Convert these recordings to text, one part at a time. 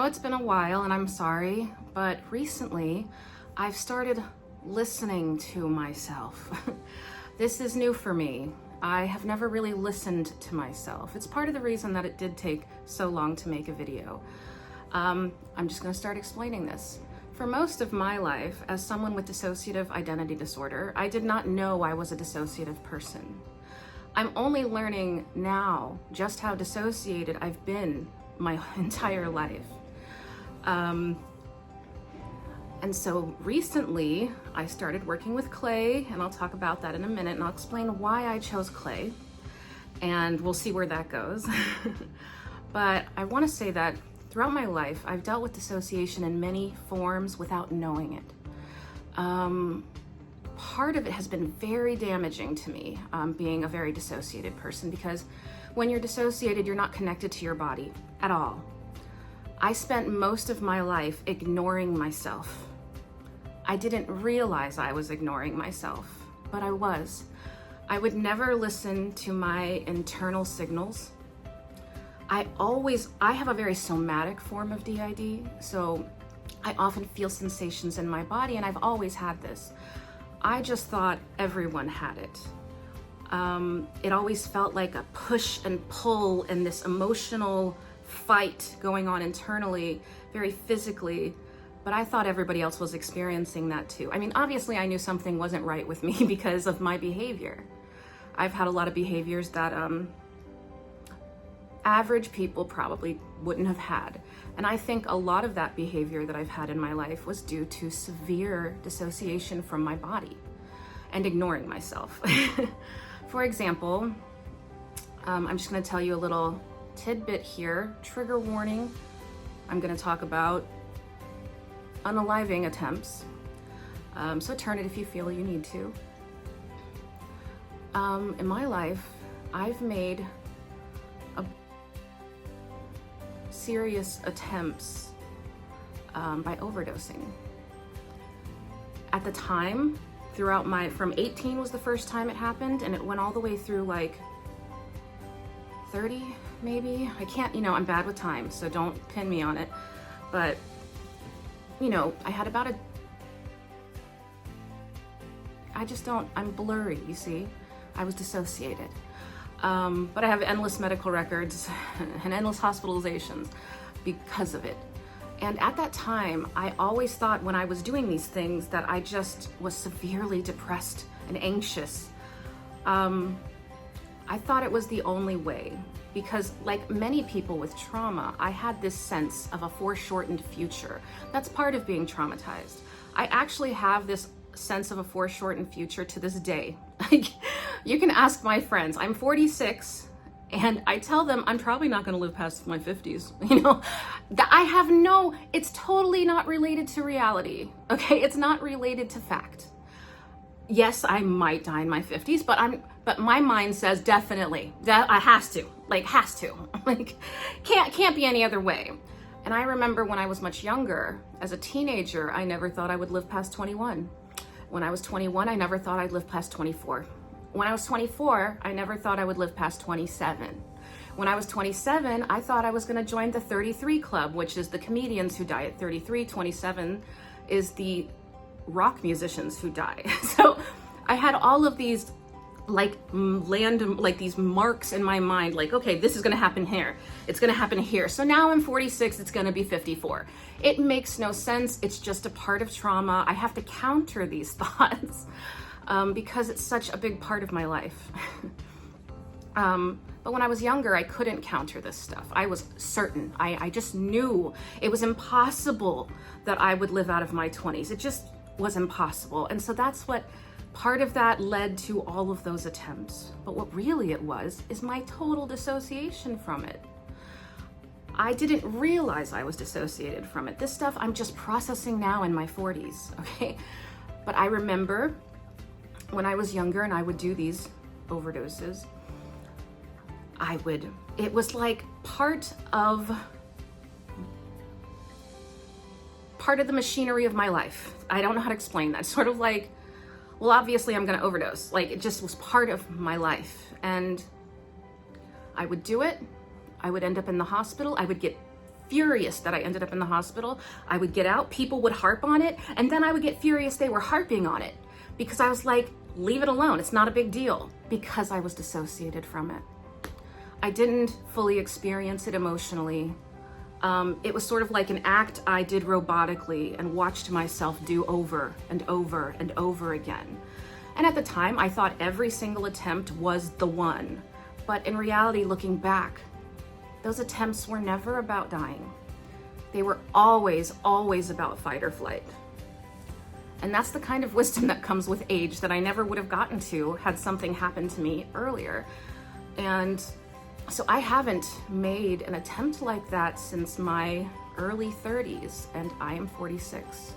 know it's been a while and I'm sorry, but recently I've started listening to myself. This is new for me. I have never really listened to myself. It's part of the reason that it did take so long to make a video. I'm just gonna start explaining this. For most of my life, as someone with dissociative identity disorder, I did not know I was a dissociative person. I'm only learning now just how dissociated I've been my entire life. And so recently I started working with clay, and I'll talk about that in a minute, and I'll explain why I chose clay, and we'll see where that goes. But I want to say that throughout my life, I've dealt with dissociation in many forms without knowing it. Part of it has been very damaging to me, being a very dissociated person, because when you're dissociated, you're not connected to your body at all. I spent most of my life ignoring myself. I didn't realize I was ignoring myself, but I was. I would never listen to my internal signals. I have a very somatic form of DID, so I often feel sensations in my body, and I've always had this. I just thought everyone had it. It always felt like a push and pull and this emotional fight going on internally, very physically, but I thought everybody else was experiencing that too. I mean, obviously I knew something wasn't right with me because of my behavior. I've had a lot of behaviors that average people probably wouldn't have had. And I think a lot of that behavior that I've had in my life was due to severe dissociation from my body and ignoring myself. For example, I'm just gonna tell you a little tidbit here. Trigger warning. I'm gonna talk about unaliving attempts. So turn it if you feel you need to. In my life, I've made serious attempts by overdosing. At the time, from 18 was the first time it happened, and it went all the way through like 30 maybe. I can't, I'm bad with time, so don't pin me on it. But, I had about I'm blurry, you see? I was dissociated. But I have endless medical records and endless hospitalizations because of it. And at that time, I always thought when I was doing these things that I just was severely depressed and anxious. I thought it was the only way, because like many people with trauma, I had this sense of a foreshortened future. That's part of being traumatized. I actually have this sense of a foreshortened future to this day. You can ask my friends. I'm 46, and I tell them I'm probably not going to live past my 50s. It's totally not related to reality. Okay, it's not related to fact. Yes, I might die in my 50s, but my mind says definitely that I has to. Can't be any other way. And I remember when I was much younger, as a teenager, I never thought I would live past 21. When I was 21, I never thought I'd live past 24. When I was 24, I never thought I would live past 27. When I was 27, I thought I was gonna join the 33 club, which is the comedians who die at 33. 27 is the rock musicians who die. So I had all of these these marks in my mind, like, okay, this is gonna happen here. It's gonna happen here. So now I'm 46, it's gonna be 54. It makes no sense. It's just a part of trauma. I have to counter these thoughts because it's such a big part of my life. But when I was younger, I couldn't counter this stuff. I was certain. I just knew it was impossible that I would live out of my 20s. It just was impossible. And so that's what part of that led to all of those attempts. But what really it was is my total dissociation from it. I didn't realize I was dissociated from it. This stuff I'm just processing now in my 40s, okay? But I remember when I was younger and I would do these overdoses, it was like part of the machinery of my life. I don't know how to explain that. Sort of like, well, obviously I'm gonna overdose. Like, it just was part of my life. And I would do it. I would end up in the hospital. I would get furious that I ended up in the hospital. I would get out, people would harp on it, and then I would get furious they were harping on it because I was like, leave it alone, it's not a big deal, because I was dissociated from it. I didn't fully experience it emotionally. It was sort of like an act I did robotically and watched myself do over and over and over again. And at the time, I thought every single attempt was the one. But in reality, looking back, those attempts were never about dying. They were always, always about fight or flight. And that's the kind of wisdom that comes with age that I never would have gotten to had something happened to me earlier. And so I haven't made an attempt like that since my early 30s, and I am 46.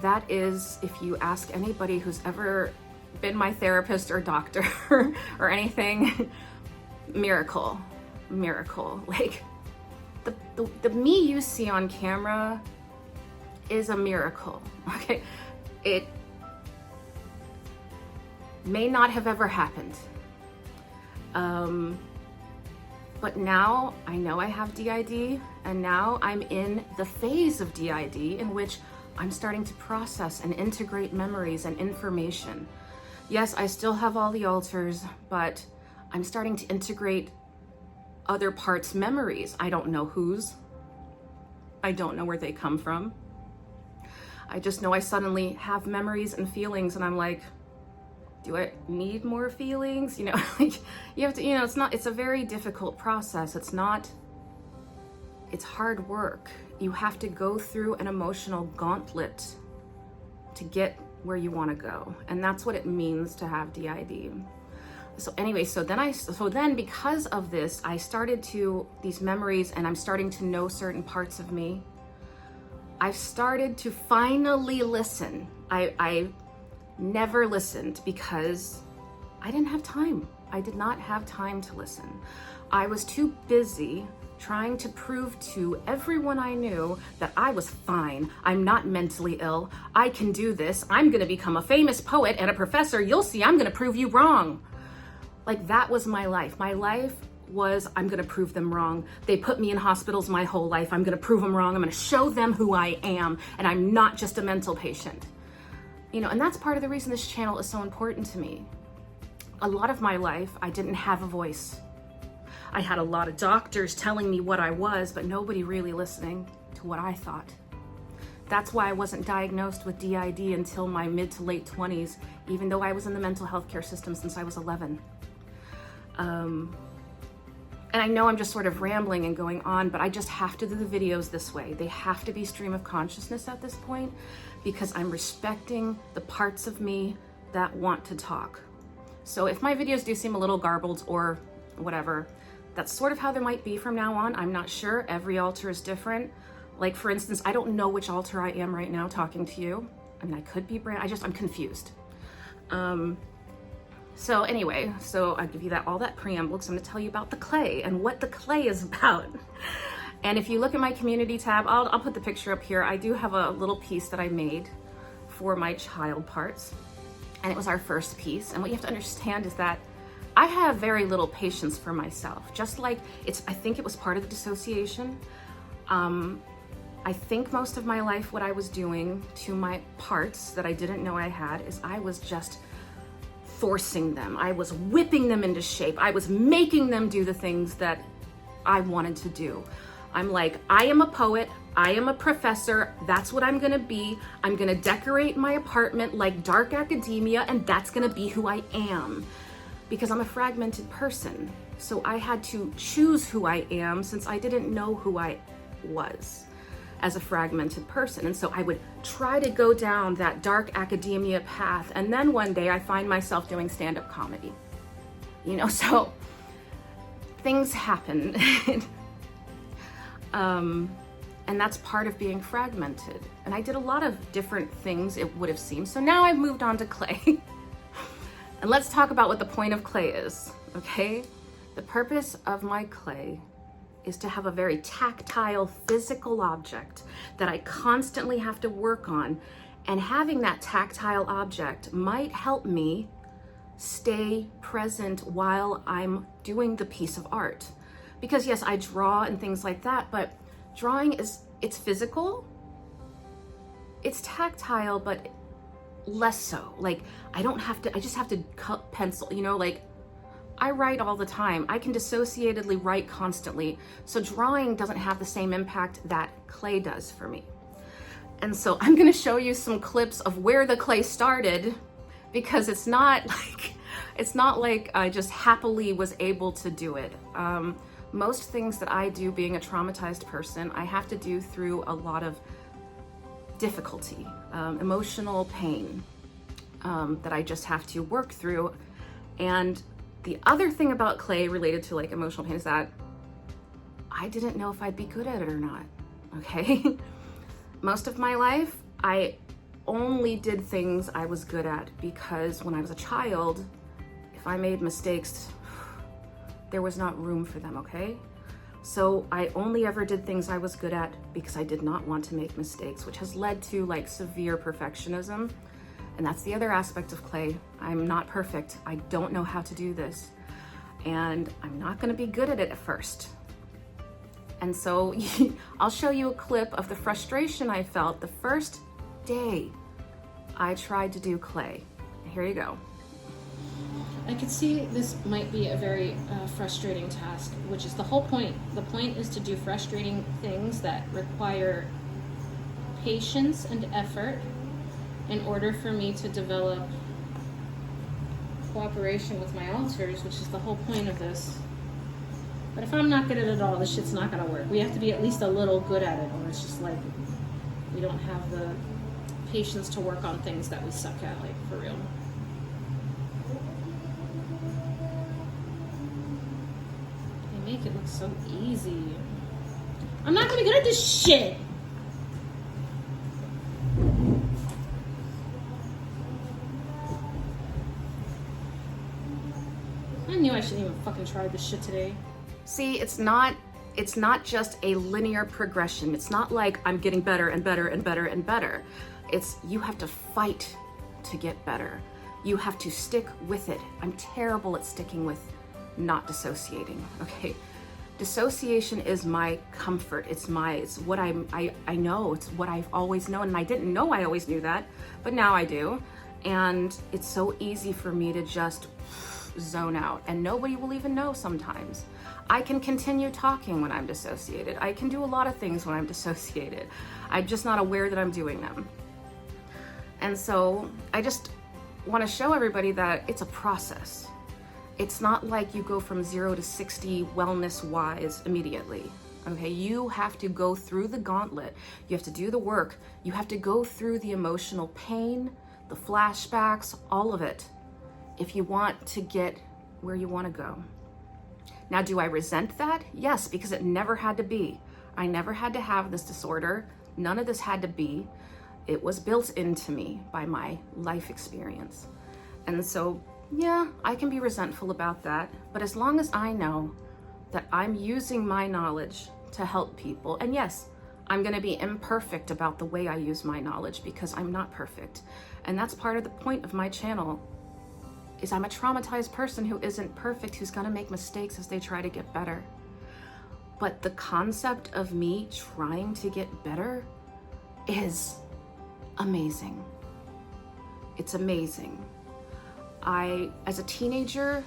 That is, if you ask anybody who's ever been my therapist or doctor or anything, miracle. Like the me you see on camera is a miracle, okay? It may not have ever happened. But now I know I have DID, and now I'm in the phase of DID in which I'm starting to process and integrate memories and information. Yes, I still have all the alters, but I'm starting to integrate other parts' memories. I don't know whose. I don't know where they come from. I just know I suddenly have memories and feelings, and I'm like, do I need more feelings? You know, like you have to, you know, it's a very difficult process. It's hard work. You have to go through an emotional gauntlet to get where you want to go. And that's what it means to have DID. So anyway, so then because of this, I started to, these memories, and I'm starting to know certain parts of me. I've started to finally listen. I never listened because I didn't have time. I did not have time to listen. I was too busy trying to prove to everyone I knew that I was fine. I'm not mentally ill. I can do this. I'm gonna become a famous poet and a professor. You'll see, I'm gonna prove you wrong. Like, that was my life. My life was, I'm gonna prove them wrong. They put me in hospitals my whole life. I'm gonna prove them wrong. I'm gonna show them who I am, and I'm not just a mental patient. You know, and that's part of the reason this channel is so important to me. A lot of my life, I didn't have a voice. I had a lot of doctors telling me what I was, but nobody really listening to what I thought. That's why I wasn't diagnosed with DID until my mid to late 20s, even though I was in the mental health care system since I was 11. And I know I'm just sort of rambling and going on, but I just have to do the videos this way. They have to be stream of consciousness at this point, because I'm respecting the parts of me that want to talk. So if my videos do seem a little garbled or whatever, that's sort of how they might be from now on. I'm not sure. Every altar is different. Like, for instance, I don't know which altar I am right now talking to you. I mean, I could be I'm confused. So anyway, so I'll give you all that preamble, because I'm gonna tell you about the clay and what the clay is about. And if you look at my community tab, I'll put the picture up here. I do have a little piece that I made for my child parts, and it was our first piece. And what you have to understand is that I have very little patience for myself. Just like I think it was part of the dissociation. I think most of my life what I was doing to my parts that I didn't know I had is I was just forcing them. I was whipping them into shape. I was making them do the things that I wanted to do. I'm like, I am a poet. I am a professor. That's what I'm gonna be. I'm gonna decorate my apartment like dark academia, and that's gonna be who I am. Because I'm a fragmented person. So I had to choose who I am, since I didn't know who I was as a fragmented person. And so I would try to go down that dark academia path, and then one day I find myself doing stand-up comedy. You know, so things happen. And that's part of being fragmented. And I did a lot of different things, it would have seemed. So now I've moved on to clay. And let's talk about what the point of clay is, okay? The purpose of my clay is to have a very tactile, physical object that I constantly have to work on. And having that tactile object might help me stay present while I'm doing the piece of art. Because yes, I draw and things like that, but Drawing it's physical, it's tactile, but less so. Like, I just have to cut pencil, you know, like I write all the time. I can dissociatedly write constantly. So drawing doesn't have the same impact that clay does for me. And so I'm gonna show you some clips of where the clay started, because it's not like I just happily was able to do it. Most things that I do being a traumatized person, I have to do through a lot of difficulty, emotional pain that I just have to work through. And the other thing about clay related to like emotional pain is that I didn't know if I'd be good at it or not, okay? Most of my life, I only did things I was good at because when I was a child, if I made mistakes, there was not room for them, okay? So I only ever did things I was good at because I did not want to make mistakes, which has led to like severe perfectionism. And that's the other aspect of clay. I'm not perfect. I don't know how to do this. And I'm not gonna be good at it at first. And so I'll show you a clip of the frustration I felt the first day I tried to do clay. Here you go. I could see this might be a very frustrating task, which is the whole point. The point is to do frustrating things that require patience and effort in order for me to develop cooperation with my alters, which is the whole point of this. But if I'm not good at it at all, this shit's not gonna work. We have to be at least a little good at it, or it's just like we don't have the patience to work on things that we suck at, like for real. They make it look so easy. I'm not gonna be good at this shit. I knew I shouldn't even fucking try this shit today. See, it's not just a linear progression. It's not like I'm getting better and better and better and better. It's you have to fight to get better. You have to stick with it. I'm terrible at sticking with not dissociating, okay? Dissociation is my comfort. It's what I know. It's what I've always known, and I didn't know I always knew that, but now I do. And it's so easy for me to just zone out, and nobody will even know sometimes. I can continue talking when I'm dissociated. I can do a lot of things when I'm dissociated. I'm just not aware that I'm doing them. And so I just want to show everybody that it's a process. It's not like you go from 0 to 60 wellness-wise immediately, okay? You have to go through the gauntlet. You have to do the work. You have to go through the emotional pain, the flashbacks, all of it, if you want to get where you want to go. Now, do I resent that? Yes, because it never had to be. I never had to have this disorder. None of this had to be. It was built into me by my life experience. And so, yeah, I can be resentful about that. But as long as I know that I'm using my knowledge to help people, and yes, I'm going to be imperfect about the way I use my knowledge because I'm not perfect. And that's part of the point of my channel, is I'm a traumatized person who isn't perfect, who's gonna make mistakes as they try to get better. But the concept of me trying to get better is amazing. It's amazing. As a teenager,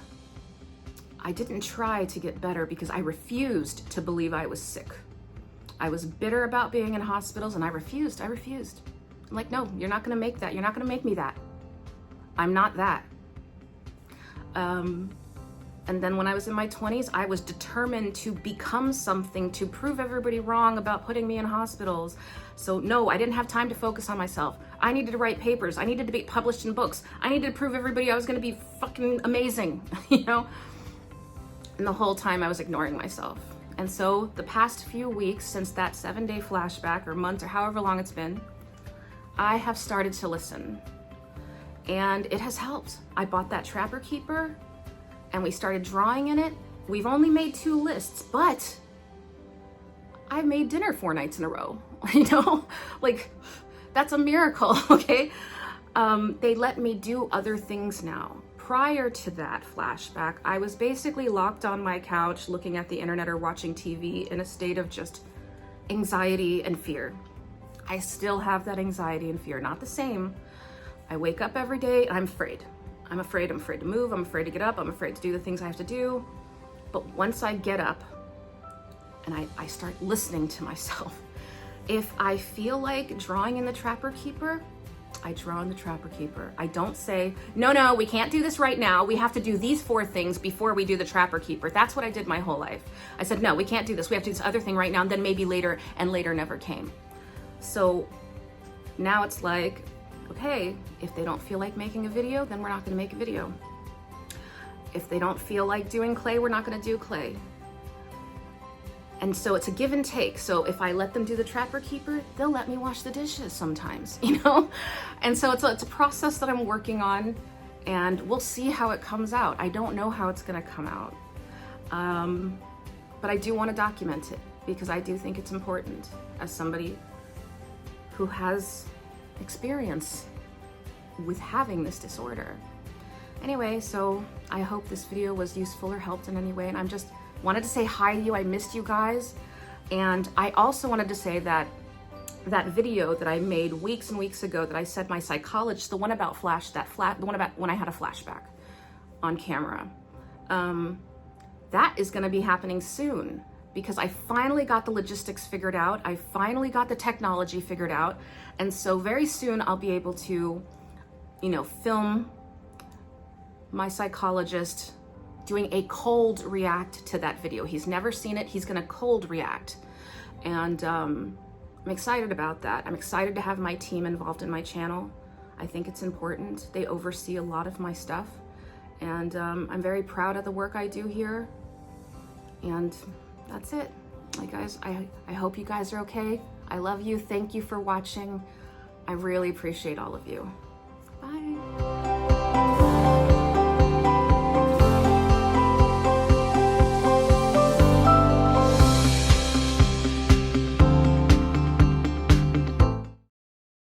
I didn't try to get better because I refused to believe I was sick. I was bitter about being in hospitals, and I refused. I'm like, no, you're not gonna make that. You're not gonna make me that. I'm not that. And then when I was in my 20s, I was determined to become something to prove everybody wrong about putting me in hospitals. So no, I didn't have time to focus on myself. I needed to write papers. I needed to be published in books. I needed to prove everybody I was going to be fucking amazing, you know? And the whole time I was ignoring myself. And so the past few weeks since that 7-day flashback, or months, or however long it's been, I have started to listen. And it has helped. I bought that Trapper Keeper and we started drawing in it. We've only made 2 lists, but I've made dinner 4 nights in a row, you know? Like, that's a miracle, okay? They let me do other things now. Prior to that flashback, I was basically locked on my couch looking at the internet or watching TV in a state of just anxiety and fear. I still have that anxiety and fear, not the same. I wake up every day and I'm afraid. I'm afraid to move, I'm afraid to get up, I'm afraid to do the things I have to do. But once I get up and I start listening to myself, if I feel like drawing in the Trapper Keeper, I draw in the Trapper Keeper. I don't say, no, we can't do this right now. We have to do these 4 things before we do the Trapper Keeper. That's what I did my whole life. I said, no, we can't do this. We have to do this other thing right now, and then maybe later, and later never came. So now it's like, okay, if they don't feel like making a video, then we're not gonna make a video. If they don't feel like doing clay, we're not gonna do clay. And so it's a give and take. So if I let them do the Trapper Keeper, they'll let me wash the dishes sometimes, you know? And so it's a process that I'm working on, and we'll see how it comes out. I don't know how it's gonna come out. But I do wanna document it because I do think it's important as somebody who has experience with having this disorder. Anyway, so I hope this video was useful or helped in any way, and I'm just wanted to say hi to you. I missed you guys. And I also wanted to say that that video that I made weeks and weeks ago that I said my psychologist, the one about the one about when I had a flashback on camera, that is gonna be happening soon because I finally got the logistics figured out. I finally got the technology figured out. And so very soon I'll be able to, you know, film my psychologist doing a cold react to that video. He's never seen it. He's gonna cold react. And I'm excited about that. I'm excited to have my team involved in my channel. I think it's important. They oversee a lot of my stuff. And I'm very proud of the work I do here. And that's it. Like guys, I hope you guys are okay. I love you. Thank you for watching. I really appreciate all of you. Bye.